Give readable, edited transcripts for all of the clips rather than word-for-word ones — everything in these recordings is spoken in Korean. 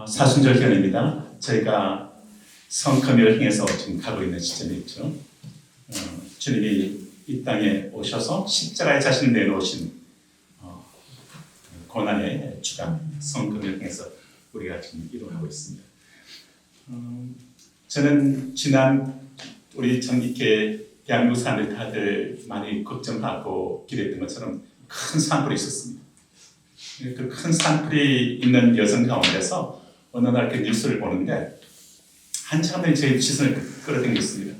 사순절 기간입니다. 저희가 성금요를 향해서 지금 가고 있는 시점이 있죠. 주님이 이 땅에 오셔서 십자가에 자신을 내놓으신 고난의 주간 성금요를 향해서 우리가 지금 이동하고 있습니다. 저는 지난 우리 전 이렇게 대한민국 사람들 다들 많이 걱정하고 기대했던 것처럼 큰 산불이 있었습니다. 그 큰 산불이 있는 여성 가운데서 어느 날 그 뉴스를 보는데 한 장면이 제 시선을 끌어당겼습니다.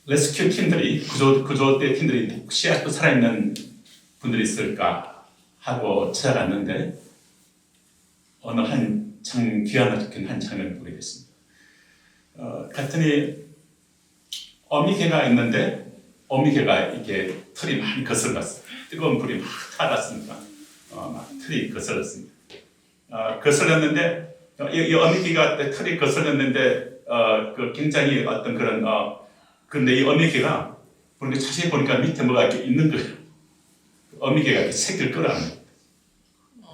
레스큐 팀들이 구조대 팀들이 혹시 아직도 살아있는 분들이 있을까 하고 찾아갔는데 어느 한 귀하나 적힌 한 장면을 보게 됐습니다. 갔더니 어미개가 있는데 어미개가 이게 털이 많이 거슬렀어요. 뜨거운 불이 막 타갔으니까 막 털이 거슬렀습니다. 거슬렀는데 이 어미개가 털이 거슬렀는데 그 굉장히 어떤 그런 근데 이 어미개가 보니까 자세히 보니까 밑에 뭐가 이렇게 있는 거예요. 어미개가 이렇게 새끼를 끌어안는 거예요.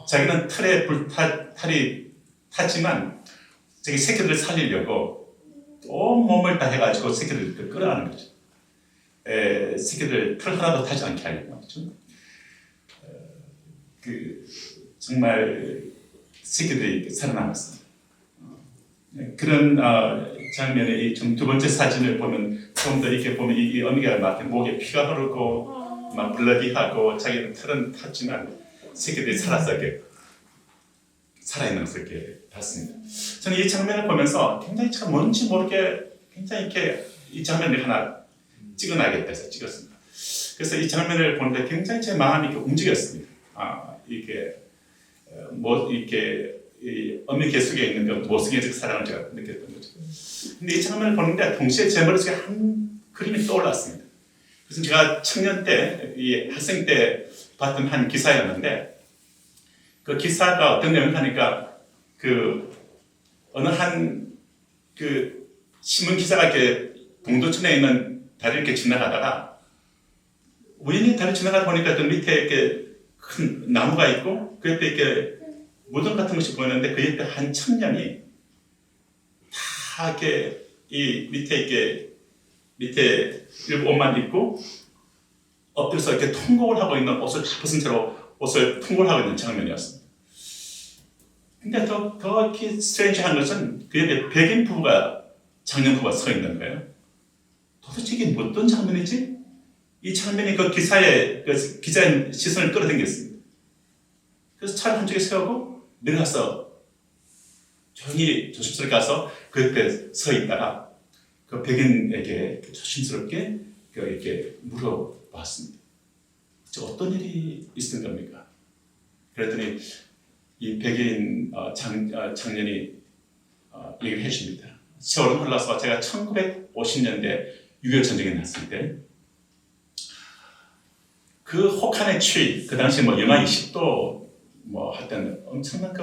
자기는 털에 탈이 탔지만 자기 새끼들을 살리려고 온 몸을 다 해가지고 새끼들을 끌어안는 거죠. 새끼들 털 하나도 타지 않게 하려고 하죠. 정말 새끼들이 살아남았습니다. 그런 장면의 두 번째 사진을 보면 좀 더 이렇게 보면 이 어미가 막 목에 피가 흐르고 막 블러디하고 자기는 털은 탔지만 새끼들이 살아서 이렇게 살아있는 것을 이렇게 봤습니다. 저는 이 장면을 보면서 굉장히 참 뭔지 모르게 굉장히 이렇게 이 장면을 하나 찍어놔야겠다 해서 찍었습니다. 그래서 이 장면을 보는데 굉장히 제 마음이 이렇게 움직였습니다. 이렇게 이 어미개 속에 있는 그 모성애적 사랑을 제가 느꼈던 거죠. 근데 이 장면을 보는데 동시에 제 머릿속에 한 그림이 떠올랐습니다. 그래서 제가 청년 때, 이 학생 때 봤던 한 기사였는데 그 기사가 어떤 내용을 하니까 어느 한 신문 기자가 이렇게 동두천에 있는 다리를 이렇게 지나가다가 우연히 다리 지나가다 보니까 그 밑에 이렇게 큰 나무가 있고 그 옆에 이렇게 무덤 같은 것이 보이는데 그 옆에 한 청년이 다 이렇게 이 밑에 옷만 입고 엎드려서 이렇게 통곡을 하고 있는 옷을 다 벗은 채로 옷을 통곡을 하고 있는 장면이었습니다. 근데 더 이렇게 스트레인지한 것은 그 옆에 백인 부부가 장년 부부가 서 있는 거예요. 도대체 이게 어떤 장면이지? 이 장면이 그 기자의 시선을 끌어당겼습니다. 그래서 차를 한쪽에 세우고 내려가서 조심스럽게 가서 그 옆에 서 있다가 그 백인에게 조심스럽게 이렇게 물어봤습니다. 어떤 일이 있었던 겁니까? 그랬더니 이 백인 청년이 얘기를 해줍니다. 세월은 흘러서 제가 1950년대 6.25 전쟁이 났을 때 그 혹한의 추위, 그 당시 영하 20도 하여튼 엄청난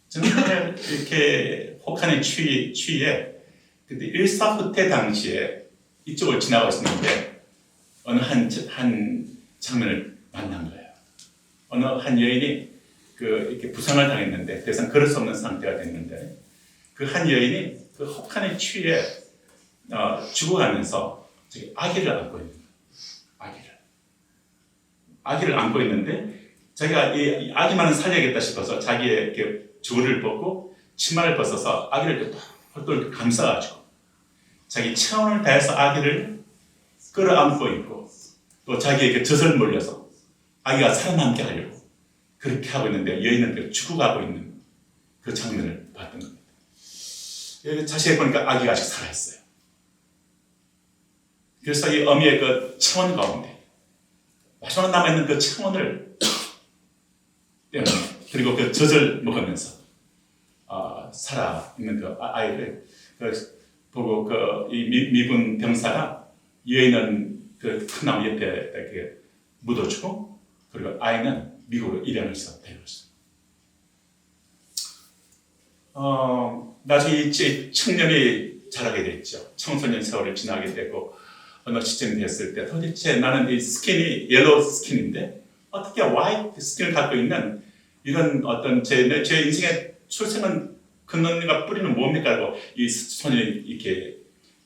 정말 이렇게 혹한의 추위에 그때 일사후퇴 당시에 이쪽을 지나고 있었는데 어느 한 장면을 만난 거예요. 어느 한 여인이 이렇게 부상을 당했는데 더 이상 걸을 수 없는 상태가 됐는데 그 한 여인이 그 혹한의 추위에 죽어가면서 아기를 안고 있는 거예요. 아기를 안고 있는데 자기가 이 아기만은 살려야겠다 싶어서 자기의 이렇게 저고리를 벗고 치마를 벗어서 아기를 이렇게 똘똘 감싸가지고 자기 차원을 다해서 아기를 끌어안고 있고 또 자기에게 젖을 물려서 아기가 살아남게 하려고 그렇게 하고 있는데 여인은 죽어가고 있는 그 장면을 봤던 겁니다. 자세히 보니까 아기가 아직 살아있어요. 그래서 이 어미의 그 차원 가운데 마지막 남아있는 그 차원을 그리고 그 젖을 먹으면서 살아있는 그 아이를 보고 이 미군 병사가 여인은 그 큰 나무 옆에 이렇게 묻어주고 그리고 아이는 미국으로 입양해서 데려왔어요. 나중에 이 청년이 자라게 됐죠. 청소년 세월을 지나게 되고 어느 시점이 됐을 때 도대체 나는 이 스킨이 옐로우 스킨인데 어떻게 화이트 스킨을 갖고 있는 이런 어떤 제 인생의 출생은 근원과 뿌리는 뭡니까? 하고 이 손이 이렇게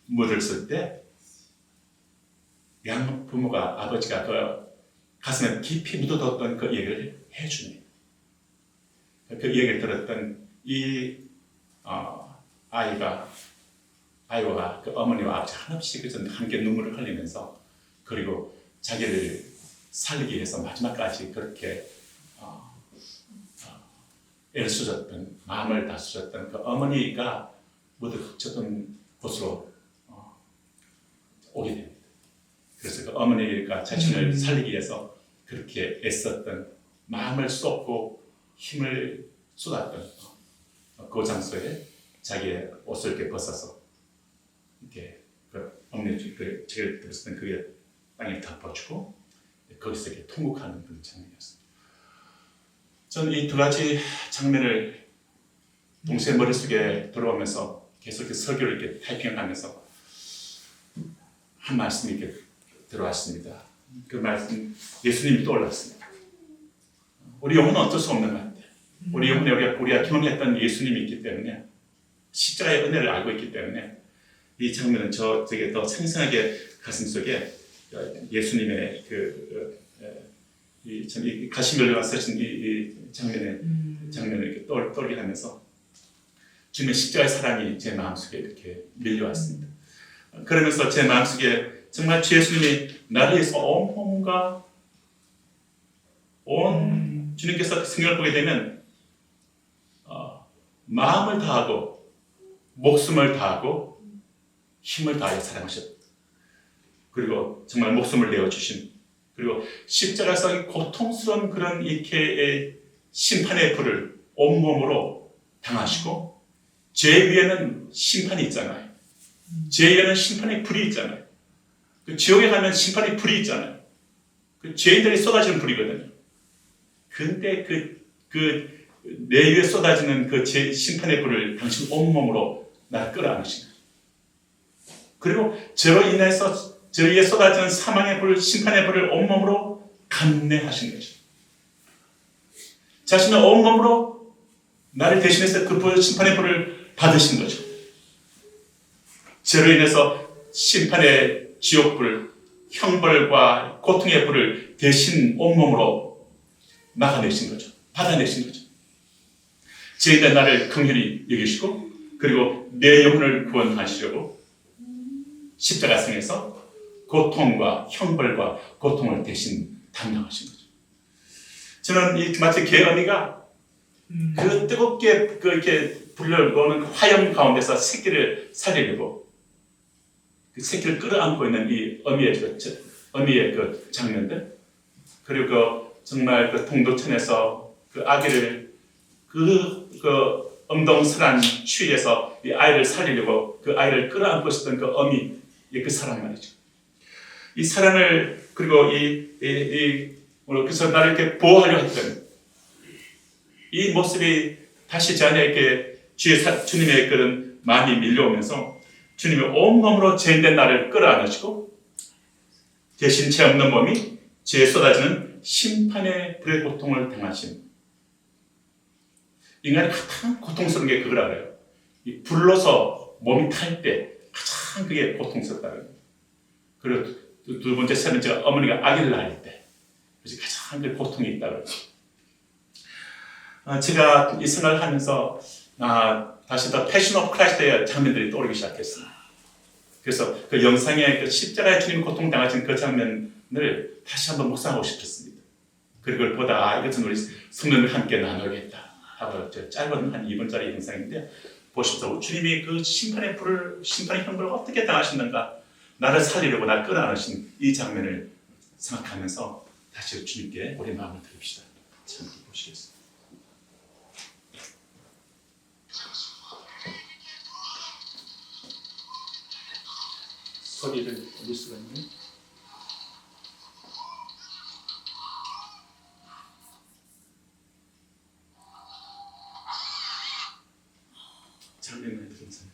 물을 쓸 때 양 부모가 아버지가 그 가슴에 깊이 묻어뒀던 그 얘기를 해주네. 그 얘기를 들었던 이 아이와 그 어머니와 아버지 한없이 함께 눈물을 흘리면서 그리고 자기를 살리기 위해서 마지막까지 그렇게 애를 쏟았던 마음을 다 쏟았던 그 어머니가 묻어졌던 곳으로 오게 됩니다. 그래서 그 어머니가 자신을 살리기 위해서 그렇게 애썼던 마음을 쏟고 힘을 쏟았던 그 장소에 자기의 옷을 이렇게 벗어서 이렇게 그 어머니 그 제일 들었을 때 그게 땅에 덮어주고 거기서 이렇게 통곡하는 그런 장면이었습니다. 저는 이 두 가지 장면을 동시에 머릿속에 들어오면서 계속 이렇게 설교를 이렇게 타이핑하면서 한 말씀이 이렇게 들어왔습니다. 그 말씀 예수님이 떠올랐습니다. 우리 영혼은 어쩔 수 없는 것 같아요. 우리 영혼에 우리가 경험했던 예수님이 있기 때문에 십자가의 은혜를 알고 있기 때문에 이 장면은 저에게 더 생생하게 가슴속에 예수님의 이 가시면류가 쓰신 이 장면을 이렇게 떠올리게 하면서 주님의 십자가의 사랑이 제 마음속에 이렇게 밀려왔습니다. 그러면서 제 마음속에 정말 주 예수님이 나를 위해서 온 몸과 온 주님께서 성경을 보게 되면 마음을 다하고 목숨을 다하고 힘을 다하여 사랑하셨다. 그리고 정말 목숨을 내어주신 그리고 십자가에서 고통스러운 그런 이렇게 심판의 불을 온몸으로 당하시고 죄 위에는 심판이 있잖아요. 죄 위에는 심판의 불이 있잖아요. 그 지옥에 가면 심판의 불이 있잖아요. 그 죄인들이 쏟아지는 불이거든요. 근데 내 위에 쏟아지는 그 심판의 불을 당신 온몸으로 나를 끌어안으신 거예요. 그리고 저로 인해서 저 위에 쏟아지는 사망의 불, 심판의 불을 온몸으로 감내하신 거죠. 자신의 온몸으로 나를 대신해서 그 심판의 불을 받으신 거죠. 저로 인해서 심판의 지옥불, 형벌과 고통의 불을 대신 온몸으로 막아내신 거죠. 받아내신 거죠. 죄인된 나를 긍휼히 여기시고 그리고 내 영혼을 구원하시려고 십자가상에서 고통과 형벌과 고통을 대신 담당하신 거죠. 저는 마치 개어미가 그 뜨겁게 이렇게 불려오는 화염 가운데서 새끼를 살리려고 그 새끼를 끌어안고 있는 이 어미의 그 장면들 그리고 정말 그 동두천에서 그 아기를 그 엄동설한 추위에서 이 아이를 살리려고 그 아이를 끌어안고 있었던 그 어미 그 사랑 말이죠. 이 사랑을 그리고 그래서 나를 이렇게 보호하려 했던 이 모습이 다시 제 안에 이렇게 주님의 그런 마음이 밀려오면서 주님이 온몸으로 죄인된 나를 끌어안으시고 대신 죄 없는 몸이 죄에 쏟아지는 심판의 불의 고통을 당하신 인간이 가장 고통스러운 게 그거라 그래요. 이 불로서 몸이 탈 때 가장 그게 고통스럽다는 거예요. 그리고 두 번째, 세 번째가 어머니가 아기를 낳을 때 그래서 가장 그 고통이 있다고 그러죠. 제가 이 생활을 하면서 다시 더 패션 오브 크라이스트의 장면들이 떠오르기 시작했어요. 그래서 그 영상에 그 십자가의 주님이 고통당하신 그 장면을 다시 한번 묵상하고 싶었습니다. 그걸 보다 이것은 우리 성도들 함께 나누겠다 하고 짧은 한 2분짜리 영상인데 보십시오. 주님이 그 심판의 형벌을 어떻게 당하셨는가 나를 살리려고 나를 끌어안으신 이 장면을 생각하면서 다시 주님께 우리 마음을 드립시다. 참기 보시겠습니다. 소리를 올릴 수가 있나요? 장면을 들으면서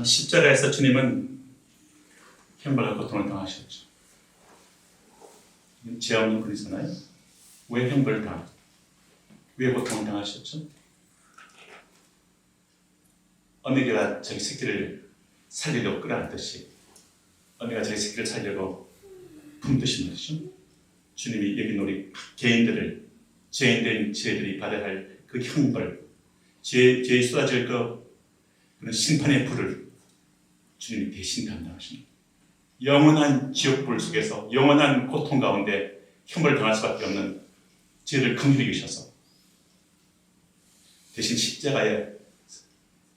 십자가에서 주님은 형벌과 고통을 당하셨죠. 죄 없는 분이잖아요. 왜 형벌을 당하셨죠? 왜 고통을 당하셨죠? 어미가 자기 새끼를 살리려고 끌어안듯이 어미가 자기 새끼를 살려고 품듯이 말이죠. 주님이 여기 우리 개인들을 죄인된 죄들이 받아야 할 그 형벌, 죄에 쏟아질 그런 심판의 불을 주님이 대신 담당하십니다. 영원한 지옥불 속에서 영원한 고통 가운데 형벌을 당할 수밖에 없는 죄를 긍휼히 여기셔서 대신 십자가에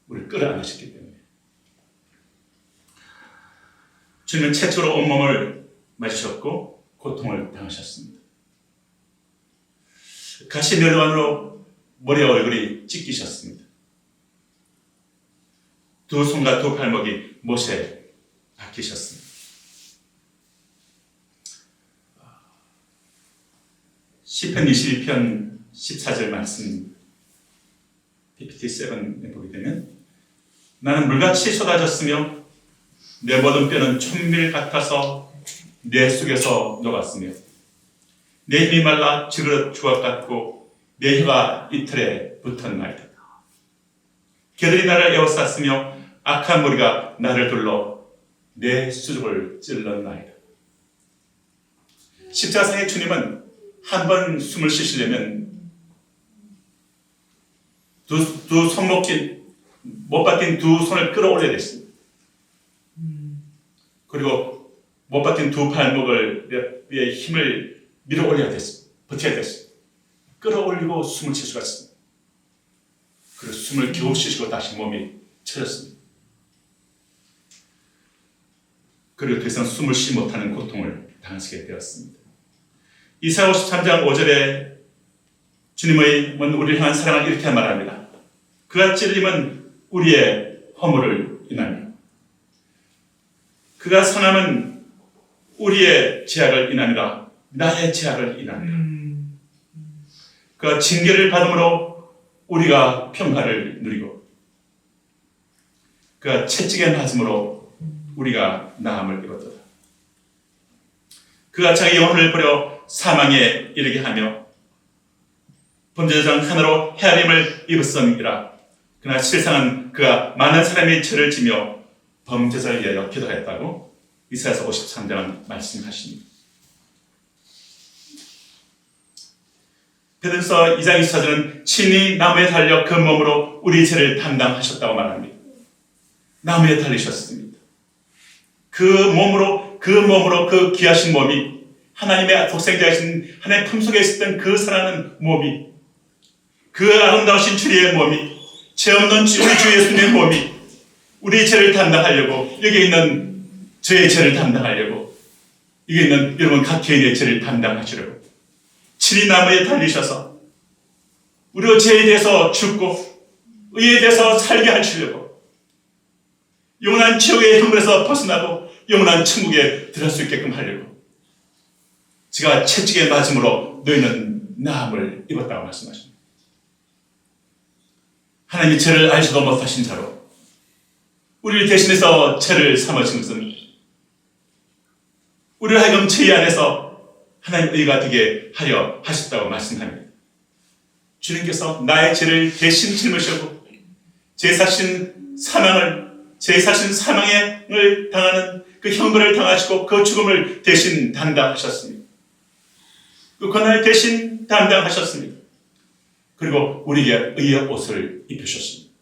우리를 끌어안으셨기 때문에 주님은 최초로 온몸을 맞으셨고 고통을 당하셨습니다. 가시면류관으로 머리와 얼굴이 찢기셨습니다. 두 손과 두 발목이 못에 박히셨습니다. 시편 22편 14절 말씀 PPT7에 보게 되면 나는 물같이 쏟아졌으며 내 모든 뼈는 촛밀 같아서 내 속에서 녹았으며 내 힘이 말라 찌그러 주걱 같고 내 혀가 이틀에 붙었나이다. 개들이 나를 에워쌌으며 악한 무리가 나를 둘러 내 수족을 찔렀나이다. 십자가상의 주님은 한 번 숨을 쉬시려면 두 손목긴 못 받긴 두 손을 끌어올려야 됐습니다. 그리고 못 받긴 두 발목을 위에 힘을 밀어 올려야 됐습니다. 버텨야 됐습니다. 끌어올리고 숨을 쉴 수가 있습니다. 그리고 숨을 겨우 쉬시고 다시 몸이 쳐졌습니다. 그리고 더 이상 숨을 쉬지 못하는 고통을 당하시게 되었습니다. 이사야 53장 5절에 주님의 우리를 향한 사랑을 이렇게 말합니다. 그가 찔림은 우리의 허물을 인하며 그가 상함은 우리의 죄악을 인하니라. 나의 죄악을 인하니라. 그가 징계를 받음으로 우리가 평화를 누리고 그가 채찍에 맞음으로 우리가 나음을 입었도다. 그가 자기 영혼을 버려 사망에 이르게 하며 범죄자 중 하나로 헤아림을 입었음이라. 그러나 실상은 그가 많은 사람의 죄를 지며 범죄자를 위하여 기도하였다고 이사야서 53장은 말씀하십니다. 베드로서 2장 24절은 친히 나무에 달려 그 몸으로 우리 죄를 담당하셨다고 말합니다. 나무에 달리셨습니다. 그 몸으로 그 귀하신 몸이 하나님의 독생자이신 하나님의 품속에 있었던 그 사랑하는 몸이 그 아름다우신 주의 몸이 죄 없는 우리 주 예수님의 몸이 우리의 죄를 담당하려고 여기 있는 저의 죄를 담당하려고 여기 있는 여러분 각 개인의 죄를 담당하시려고 친히 나무에 달리셔서 우리의 죄에 대해서 죽고 의에 대해서 살게 하시려고 영원한 지옥의 형벌에서 벗어나고 영원한 천국에 들어갈 수 있게끔 하려고 제가 채찍에 맞음으로 너희는 나음을 입었다고 말씀하십니다. 하나님이 죄를 알지도 못하신 자로 우리를 대신해서 죄를 삼으신 것은 우리를 하여금 죄 안에서 하나님 의가 되게 하려 하셨다고 말씀합니다. 주님께서 나의 죄를 대신 짊으시고 제 사신 사망을 당하는 그 형벌을 당하시고 그 죽음을 대신 담당하셨습니다. 그 고난을 대신 담당하셨습니다. 그리고 우리에게 의의 옷을 입히셨습니다.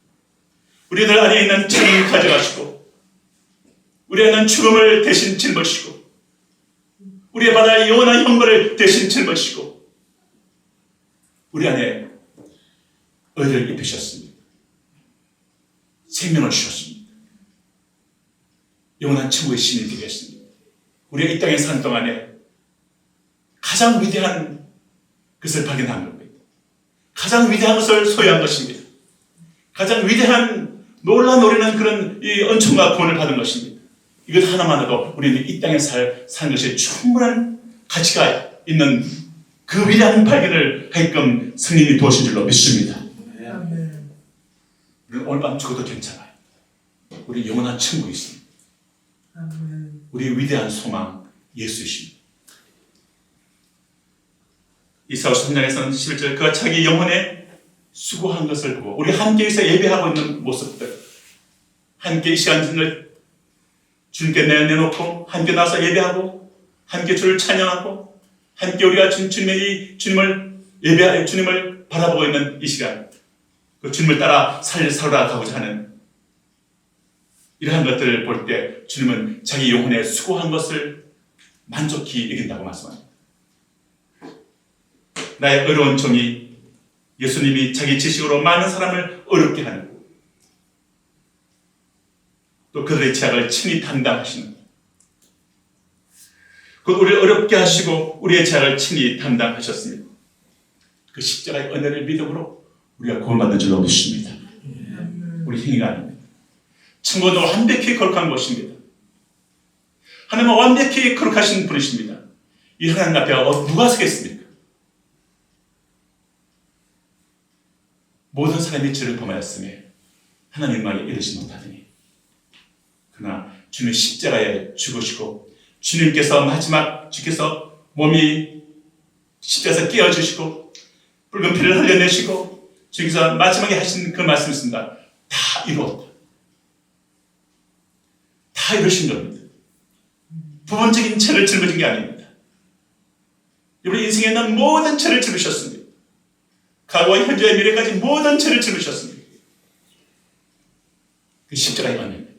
우리들 안에 있는 죄를 가져가시고 우리 안에 있는 죽음을 대신 짊으시고 우리의 받아야 영원한 형벌을 대신 짊으시고 우리 안에 의를 입히셨습니다. 생명을 주셨습니다. 영원한 천국의 신이 되겠습니다. 우리가 이 땅에 사는 동안에 가장 위대한 그 그것을 발견한 겁니다. 가장 위대한 것을 소유한 것입니다. 가장 위대한 놀라노리는 그런 이 은총과 구원을 받은 것입니다. 이것 하나만으로 우리는 이 땅에 사는 것이 충분한 가치가 있는 그 위대한 발견을 하게끔 성령이 도우신 줄로 믿습니다. 우리는 오늘 밤 죽어도 괜찮아요. 우리 영원한 천국이 있습니다. 우리의 위대한 소망 예수이십니다. 이사야서 3장에서는 11절 그가 자기 영혼에 수고한 것을 보고 우리 함께해서 예배하고 있는 모습들, 함께 이 시간을 주님께 내놓고 함께 나서 예배하고 함께 주를 찬양하고 함께 우리가 주님의 주님을 예배하여 주님을 바라보고 있는 이 시간, 그 주님을 따라 살아가고자 하는 이러한 것들을 볼 때 주님은 자기 영혼에 수고한 것을 만족히 여긴다고 말씀합니다. 나의 어려운 종이 예수님이 자기 지식으로 많은 사람을 어렵게 하는, 또 그들의 죄악을 친히 담당하시는, 곧 우리를 어렵게 하시고 우리의 죄악을 친히 담당하셨습니다. 그 십자가의 은혜를 믿음으로 우리가 구원받는 줄로 믿습니다. 우리 행위가 아닙니다. 천국은 완벽히 거룩한 것입니다. 하나님은 완벽히 거룩하신 분이십니다. 이 하나님 앞에 누가 서겠습니까? 모든 사람이 죄를 범하였으며 하나님만에 이르지 못하더니, 그러나 주님의 십자가에 죽으시고 주님께서 마지막 주께서 몸이 십자가에서 깨어주시고 붉은 피를 흘려내시고 주께서 마지막에 하신 그 말씀이 있습니다. 다 이루었다. 다 이루신 겁니다. 부분적인 죄를 짊어진 게 아닙니다. 우리 인생에 있는 모든 죄를 짊으셨습니다. 과거와 현재와 미래까지 모든 죄를 짊으셨습니다. 그 십자가의 은혜입니다.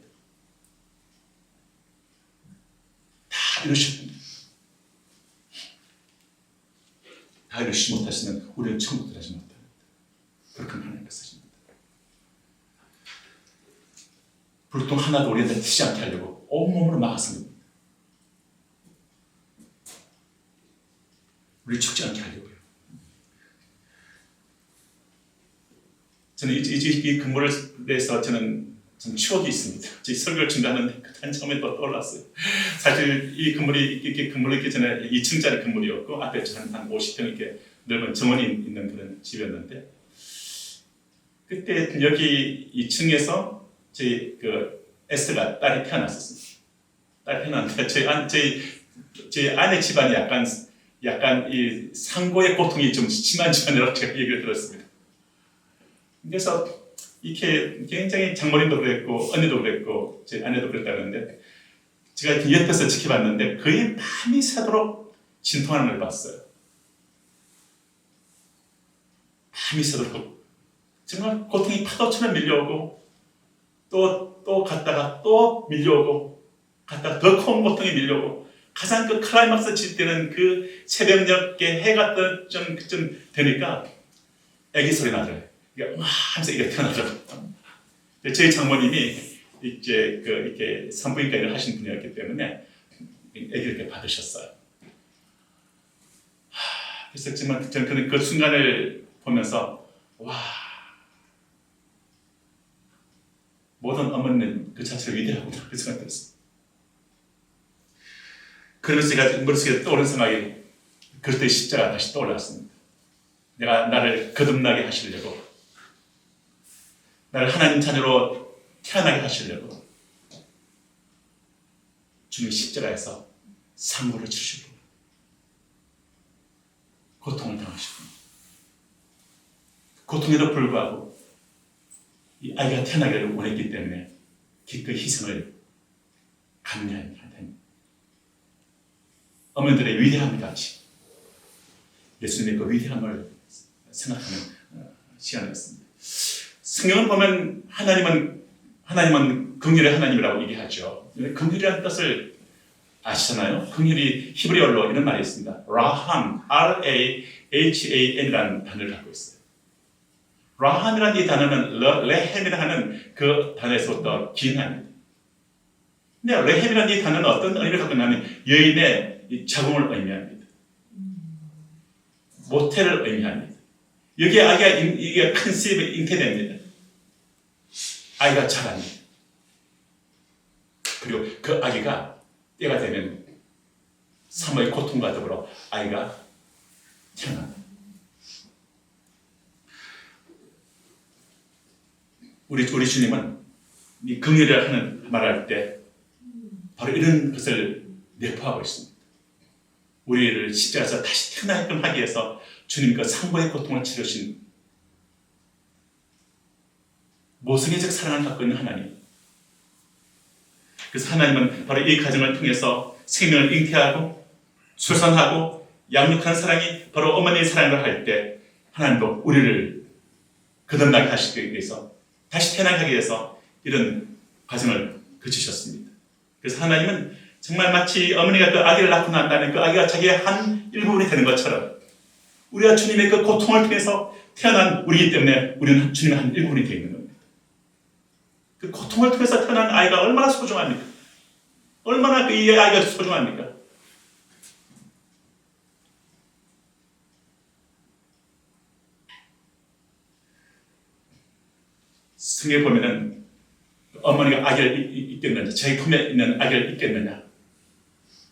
다 이루셨습니다. 다 이루시지 못하시면 우리는 천국 들어가지 못합니다. 그렇게 하나님께서 하십니다. 불통 하나도 우리한테 튀지 않게 하려고 온몸으로 막았습니다. 우리 죽지 않게 하려고요. 저는 이 근무를 대해서 저는 좀 추억이 있습니다. 제 설교를 준비하는데 한 처음에 또 떠올랐어요. 사실 이 건물이 이렇게 있기 전에 2층짜리 건물이었고 앞에 한 50평 이렇게 넓은 정원이 있는 그런 집이었는데, 그때 여기 2층에서 저희 그 에스테가 딸이 태어났었습니다. 딸이 태어났는데 저희 아내 집안이 약간 이 상고의 고통이 좀 심한 집안이라고 제가 얘기를 들었습니다. 그래서 이렇게 굉장히 장모님도 그랬고 언니도 그랬고 제 아내도 그랬다는데, 제가 옆에서 지켜봤는데 거의 밤이 새도록 진통하는 걸 봤어요. 밤이 새도록 정말 고통이 파도처럼 밀려오고 또 갔다가 또 밀려오고 갔다가 더 큰 고통이 밀려오고, 가장 그 클라이막스 칠 때는 그 새벽녘에 해가 좀 되니까 애기 소리 나더라고요. 하면서 이게 태어나더라고요. 저희 장모님이 이렇게 산부인과 일을 하신 분이었기 때문에 아기를 이렇게 받으셨어요. 그래서 정말 저는 그 순간을 보면서 모든 어머니는 그 자체가 위대하구나 그 생각이 들었어요. 그러면서 제가 머릿속에 떠오른 생각이 그때 십자가 다시 떠올랐습니다. 나를 거듭나게 하시려고, 나를 하나님 자녀로 태어나게 하시려고 주님 십자가에서 상고를 주시고 고통을 당하시고, 고통에도 불구하고 이 아이가 태어나기를 원했기 때문에 기꺼이 희생을 감내합니다. 어머니들의 위대함을 같이 예수님의 그 위대함을 생각하는 시간이었습니다. 성경을 보면 하나님은 긍휼의 하나님이라고 얘기하죠. 긍휼이라는 뜻을 아시잖아요. 긍휼이 히브리어로 이런 말이 있습니다. 라함, R-A-H-A-N이라는 단어를 갖고 있어요. 라함이라는 이 단어는 레헴이라 하는 그 단어에서부터 기인합니다. 근데 레헴이라는 이 단어는 어떤 의미를 갖고 있냐면 여인의 이 자궁을 의미합니다. 모태를 의미합니다. 여기에 아기가 이게 컨셉에 잉태됩니다. 아이가 자랍니다. 그리고 그 아기가 때가 되면 사모의 고통과 더불어 아이가 태어납니다. 우리 주님은 이 긍휼이라 하는 말할 때 바로 이런 것을 내포하고 있습니다. 우리를 십자가에서 다시 태어나게끔 하기 위해서 주님 그 상고의 고통을 치르신 모성애적 사랑을 갖고 있는 하나님. 그래서 하나님은 바로 이 가정을 통해서 생명을 잉태하고 출산하고 양육하는 사랑이 바로 어머니의 사랑을 할 때 하나님도 우리를 거듭나게 하시기 위해서 다시 태어나게 위해서 이런 과정을 거치셨습니다. 그래서 하나님은 정말 마치 어머니가 그 아기를 낳고 난 다음에 그 아기가 자기의 한 일부분이 되는 것처럼 우리가 주님의 그 고통을 통해서 태어난 우리이기 때문에 우리는 주님의 한 일부분이 되어 있는 겁니다. 그 고통을 통해서 태어난 아이가 얼마나 소중합니까? 얼마나 이 아이가 소중합니까? 성경에 보면은 어머니가 아기를 잊겠느냐, 자기 품에 있는 아기를 잊겠느냐.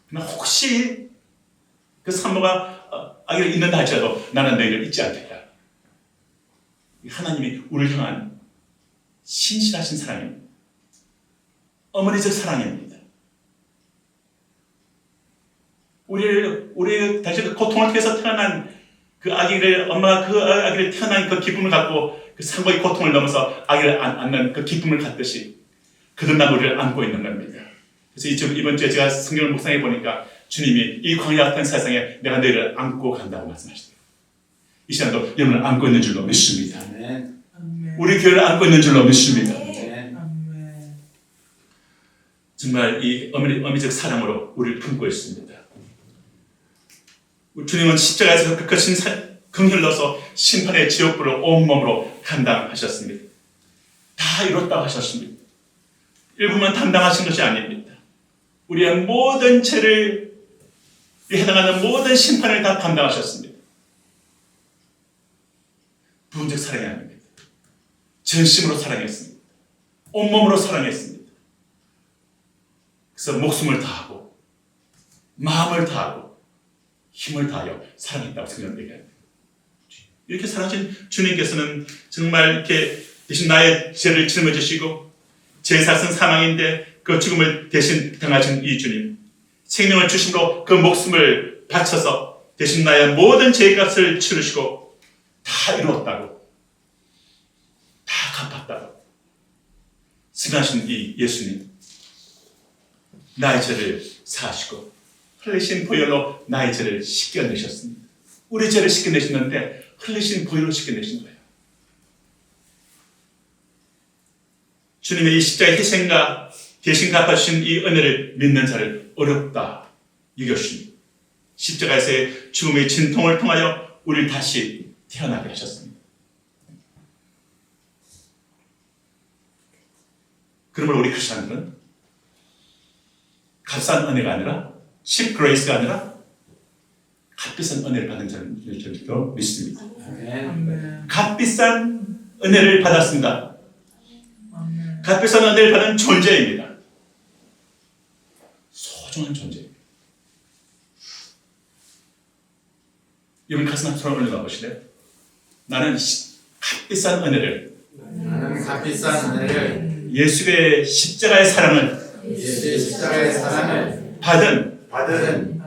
그러나 혹시 그 산모가 아기를 잊는다 할지라도 나는 너희를 잊지 않겠다. 하나님이 우리를 향한 신실하신 사랑입니다. 어머니적 사랑입니다. 우리 당시 그 고통을 통해서 태어난 그 아기를 엄마가 그 아기를 태어난 그 기쁨을 갖고 그 산모의 고통을 넘어서 아기를 안는 그 기쁨을 갖듯이 거듭난 우리를 안고 있는 겁니다. 그래서 이번 주에 제가 성경을 묵상해 보니까 주님이 이 광야 같은 세상에 내가 너희를 안고 간다고 말씀하시더라고요. 이 시간도 여러분을 안고 있는 줄로 믿습니다. 아멘. 우리 교회를 안고 있는 줄로 믿습니다. 아멘. 정말 이 어미적 사랑으로 우리를 품고 있습니다. 주님은 십자가에서 그 거친 긍휼로서 심판의 지옥불을 온몸으로 감당하셨습니다. 다 이뤘다고 하셨습니다. 일부만 담당하신 것이 아닙니다. 우리의 모든 죄를 해당하는 모든 심판을 다 감당하셨습니다. 부분적 사랑이 아닙니다. 전심으로 사랑했습니다. 온몸으로 사랑했습니다. 그래서 목숨을 다하고 마음을 다하고 힘을 다하여 사랑했다고 성경은 얘기합니다. 이렇게 사랑하신 주님께서는 정말 이렇게 대신 나의 죄를 짊어지시고 제사선 사망인데 그 죽음을 대신 당하신 이 주님, 생명을 주심으로 그 목숨을 바쳐서 대신 나의 모든 죄값을 치르시고 다 이루었다고, 다 갚았다고 승하신 이 예수님, 나의 죄를 사하시고 흘리신 보혈로 나의 죄를 씻겨내셨습니다. 우리 죄를 씻겨내셨는데 흘리신 보혈로 씻겨내신 거예요. 주님의 이 십자가의 희생과 대신 갚아주신 이 은혜를 믿는 자를 어렵다 여겨주십니다. 십자가에서의 죽음의 진통을 통하여 우리를 다시 태어나게 하셨습니다. 그러므로 우리 크리스천들은 값싼 은혜가 아니라 cheap grace가 아니라 값비싼 은혜를 받은 자들로 믿습니다. 아멘. 값비싼 은혜를 받았습니다. 값비싼 은혜를 받은 존재입니다. 소중한 존재입니다. 여러분 가슴 한 손을 올려봐 보실래요? 나는 값비싼 은혜를, 나는 값비싼 은혜를, 예수의 십자가의 사랑을 예수의 십자가의 사랑을 받은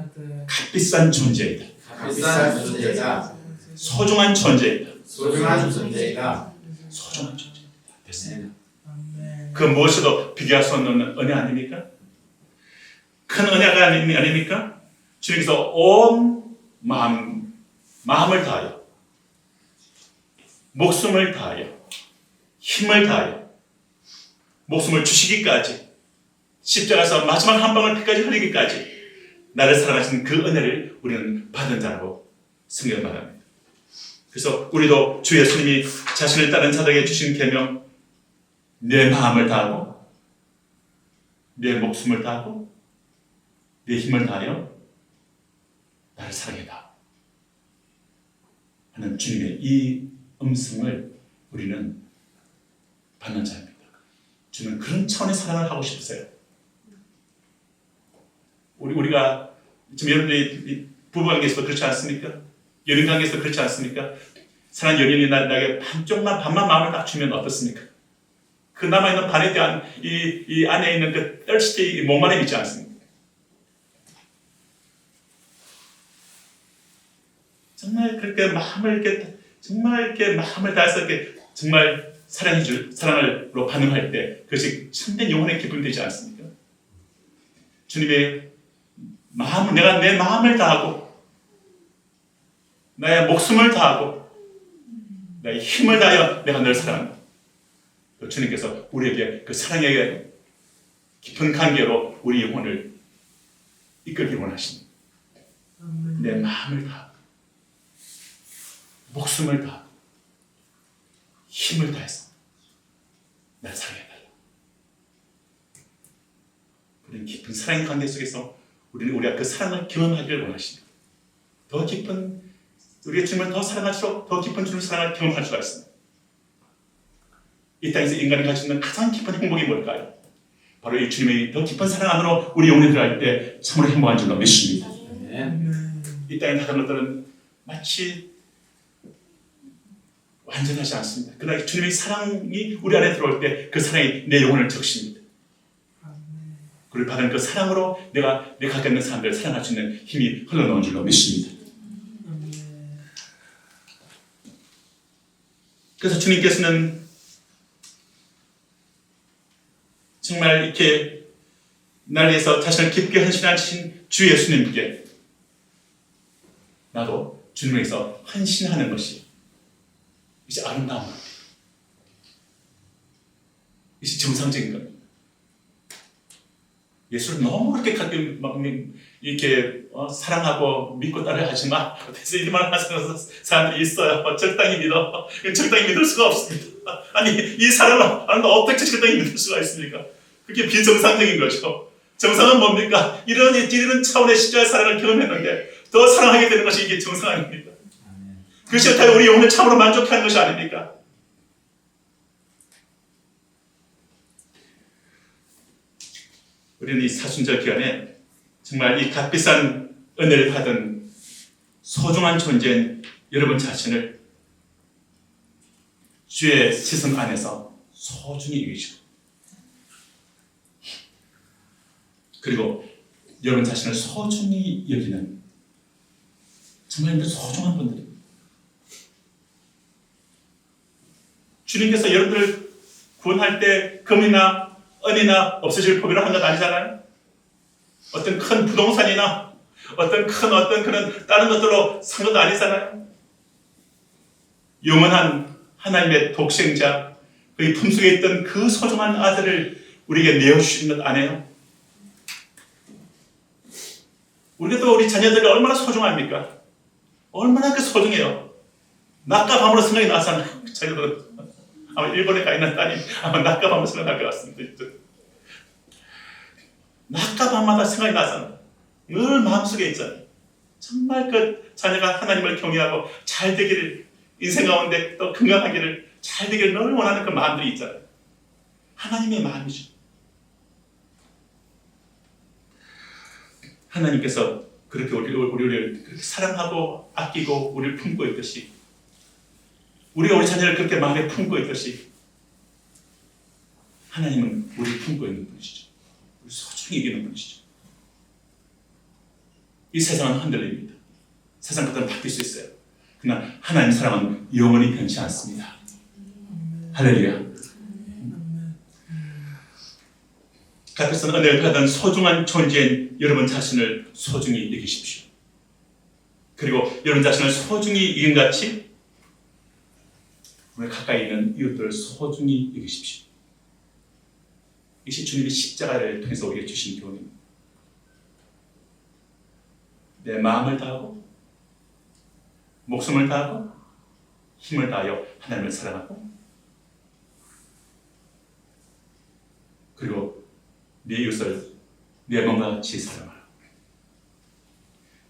값비싼 존재이다. 값비싼 존재이다. 소중한 존재이다. 소중한 존재이다. 소중한 존재이다. 됐습니다. 그 무엇에도 비교할 수 없는 은혜 아닙니까? 큰 은혜가 아닙니까? 주님께서 온 마음을 다하여, 목숨을 다하여, 힘을 다하여, 목숨을 주시기까지, 십자가에서 마지막 한 방울 피까지 흘리기까지 나를 사랑하신 그 은혜를 우리는 받은 자라고 성경 말합니다. 그래서 우리도 주 예수님이 자신을 따른 자들에게 주신 계명, 내 마음을 다하고 내 목숨을 다하고 내 힘을 다하여 나를 사랑해라. 하는 주님의 이 음성을 우리는 받는 자입니다. 주는 그런 차원의 사랑을 하고 싶으세요. 우리가 지금 여러분들이 부부관계에서도 그렇지 않습니까? 연인관계에서도 그렇지 않습니까? 사랑하는 연인이 나에게 반만 마음을 딱 주면 어떻습니까? 그 남아있는 반에 대한 이 안에 있는 그 thirsty 목마름이 있지 않습니까? 정말 그렇게 마음을 다해서 정말 사랑으로 반응할 때 그것이 참된 영혼의 기쁨이 되지 않습니까? 주님의 내가 내 마음을 다하고 나의 목숨을 다하고 나의 힘을 다하여 내가 널 사랑한다. 주님께서 우리에게 그 사랑의 깊은 관계로 우리 영혼을 이끌기 원하십니다. 내 마음을 다하고 목숨을 다하고 힘을 다해서 날 사랑해달라. 그런 깊은 사랑의 관계 속에서 우리가 그 사랑을 경험하기를 원하십니다. 더 깊은 우리의 주님을 더 사랑할수록 더 깊은 주님의 사랑을 경험할 수가 있습니다. 이 땅에서 인간이 가지고 있는 가장 깊은 행복이 뭘까요? 바로 이 주님의 더 깊은 사랑 안으로 우리 영혼이 들어갈 때 참으로 행복한 줄로 믿습니다. 이 땅의 다른 것들은 마치 완전하지 않습니다. 그러나 주님의 사랑이 우리 안에 들어올 때 그 사랑이 내 영혼을 적십니다. 그를 받은 그 사랑으로 내가 갖고 있는 사람들을 사랑할 수 있는 힘이 흘러나온 줄로 믿습니다. 그래서 주님께서는 정말 이렇게 날 위해서 자신을 깊게 헌신하신 주 예수님께 나도 주님을 위해서 헌신하는 것이 이제 아름다운 겁니다. 이제 정상적인 겁니다. 예수를 너무 그렇게 가끔 이렇게 사랑하고 믿고 따라하지 마. 그래서 이런 하시는 사람들이 있어요. 적당히 믿어. 적당히 믿을 수가 없습니다. 아니 이 사랑을 어떻게 적당히 믿을 수가 있습니까? 그게 비정상적인 거죠. 정상은 뭡니까? 이런 차원의 십자가의 사랑을 경험했는데 더 사랑하게 되는 것이 이게 정상 아닙니까? 그것이 어떻게 우리 영혼을 참으로 만족해 하는 것이 아닙니까? 우리는 이 사순절 기간에 정말 이 값비싼 은혜를 받은 소중한 존재인 여러분 자신을 주의 시선 안에서 소중히 여기시고 그리고 여러분 자신을 소중히 여기는 정말 소중한 분들입니다. 주님께서 여러분들을 구원할 때 금이나 은이나 없어질 법이라 한 것 아니잖아요. 어떤 큰 부동산이나 어떤 그런 다른 것들로 산 것도 아니잖아요. 영원한 하나님의 독생자 그의 품속에 있던 그 소중한 아들을 우리에게 내어주신 것 아니에요? 우리가 또 우리 자녀들이 얼마나 소중합니까? 얼마나 그 소중해요. 낮과 밤으로 생각이 나잖아요. 자녀들은 아마 일본에 가 있는 따님 아마 낮과 밤으로 생각날 것 같습니다. 낮과 밤마다 생각이 나잖아요. 늘 마음속에 있잖아요. 정말 그 자녀가 하나님을 경외하고 잘 되기를 인생 가운데 또 건강하기를 잘 되기를 늘 원하는 그 마음들이 있잖아요. 하나님의 마음이죠. 하나님께서 그렇게 우리를 그렇게 사랑하고 아끼고 우리를 품고 있듯이 우리가 우리 자녀를 그렇게 마음에 품고 있듯이 하나님은 우리를 품고 있는 분이시죠. 우리 소중히 여기는 분이시죠. 이 세상은 흔들립니다. 세상 것들은 바뀔 수 있어요. 그러나 하나님 사랑은 영원히 변치 않습니다. 할렐루야. 값비싼 은혜를 받은 소중한 존재인 여러분 자신을 소중히 여기십시오. 그리고 여러분 자신을 소중히 여긴같이 우리 가까이 있는 이웃들을 소중히 여기십시오. 이것이 주님의 십자가를 통해서 우리에게 주신 교훈입니다. 내 마음을 다하고 목숨을 다하고 힘을 다하여 하나님을 사랑하고 그리고 내 이웃을 내 몸과 같이 사랑하라.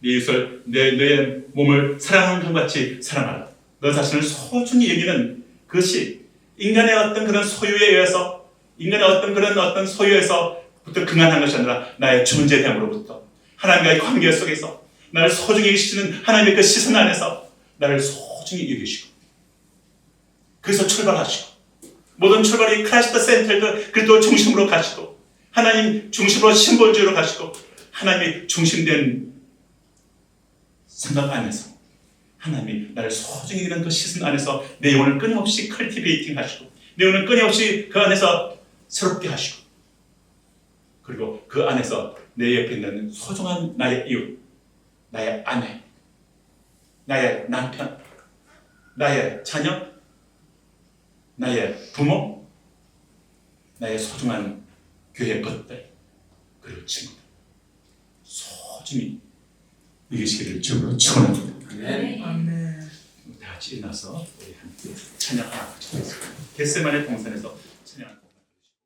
내 이웃을 내 몸을 사랑하는 것 같이 사랑하라. 너 자신을 소중히 여기는 그것이 인간의 어떤 그런 소유에 의해서 인간의 어떤 그런 어떤 소유에서부터 그만한 것이 아니라 나의 존재됨으로부터 하나님과의 관계 속에서 나를 소중히 여기시는 하나님의 그 시선 안에서 나를 소중히 여기시고 그래서 출발하시고 모든 출발이 크라이스트 센터드 그리스도 중심으로 가시고 하나님 중심으로 심볼주의로 가시고 하나님이 중심된 생각 안에서 하나님이 나를 소중히 여기는 그 시선 안에서 내 영혼을 끊임없이 컬티베이팅 하시고 내 영혼을 끊임없이 그 안에서 새롭게 하시고 그리고 그 안에서 내 옆에 있는 소중한 나의 이웃, 나의 아내, 나의 남편, 나의 자녀, 나의 부모, 나의 소중한 교회 것들 그리고 친구들 소중히 이기시기를 주로 축원합니다. 아멘. 아멘. 다 같이 일어나서 우리 함께 찬양 하나 하겠습니다. 겟세마네 동산에서 찬양.